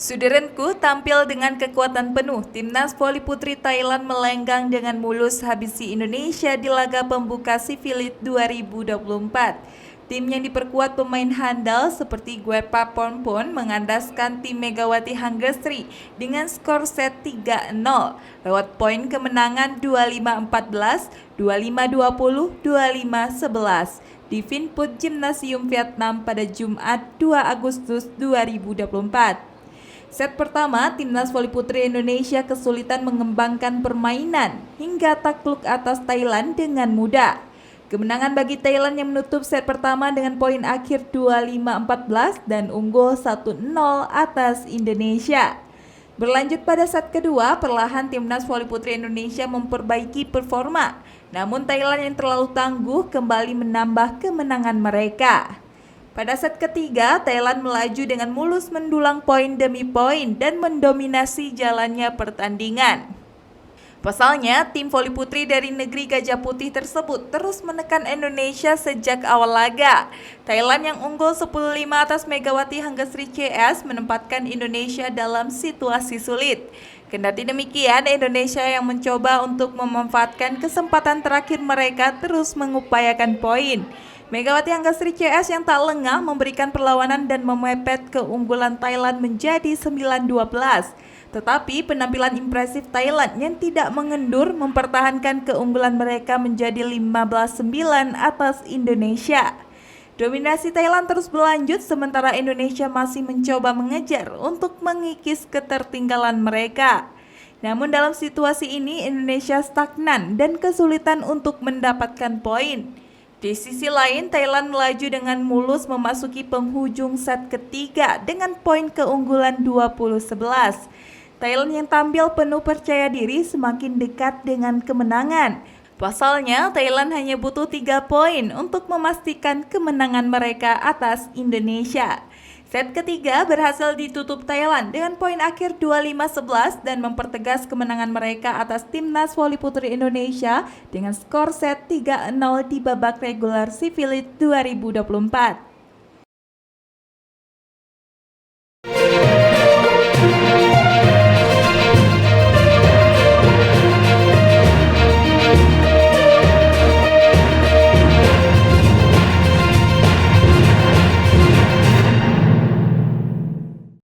Suderenku tampil dengan kekuatan penuh. Timnas voli putri Thailand melenggang dengan mulus habisi Indonesia di laga pembuka Sifilit 2024. Tim yang diperkuat pemain handal seperti Gwepa Pornpon mengandaskan tim Megawati Hanggesri dengan skor set 3-0 lewat poin kemenangan 25-14, 25-20, 25-11 di Vinput Gymnasium Vietnam pada Jumat 2 Agustus 2024. Set pertama, Timnas Voli Putri Indonesia kesulitan mengembangkan permainan hingga takluk atas Thailand dengan mudah. Kemenangan bagi Thailand yang menutup set pertama dengan poin akhir 25-14 dan unggul 1-0 atas Indonesia. Berlanjut pada set kedua, perlahan Timnas Voli Putri Indonesia memperbaiki performa. Namun Thailand yang terlalu tangguh kembali menambah kemenangan mereka. Pada set ketiga, Thailand melaju dengan mulus mendulang poin demi poin dan mendominasi jalannya pertandingan. Pasalnya, tim voli putri dari negeri Gajah Putih tersebut terus menekan Indonesia sejak awal laga. Thailand yang unggul 10-5 atas Megawati Hanggesri CS menempatkan Indonesia dalam situasi sulit. Kendati demikian, Indonesia yang mencoba untuk memanfaatkan kesempatan terakhir mereka terus mengupayakan poin. Megawati Hanggesri CS yang tak lengah memberikan perlawanan dan memepet keunggulan Thailand menjadi 9-12. Tetapi penampilan impresif Thailand yang tidak mengendur mempertahankan keunggulan mereka menjadi 15-9 atas Indonesia. Dominasi Thailand terus berlanjut sementara Indonesia masih mencoba mengejar untuk mengikis ketertinggalan mereka. Namun dalam situasi ini Indonesia stagnan dan kesulitan untuk mendapatkan poin. Di sisi lain, Thailand melaju dengan mulus memasuki penghujung set ketiga dengan poin keunggulan 20-11. Thailand yang tampil penuh percaya diri semakin dekat dengan kemenangan. Pasalnya, Thailand hanya butuh 3 poin untuk memastikan kemenangan mereka atas Indonesia. Set ketiga berhasil ditutup Thailand dengan poin akhir 25-11 dan mempertegas kemenangan mereka atas Timnas Voli Putri Indonesia dengan skor set 3-0 di babak regular Sifilit 2024.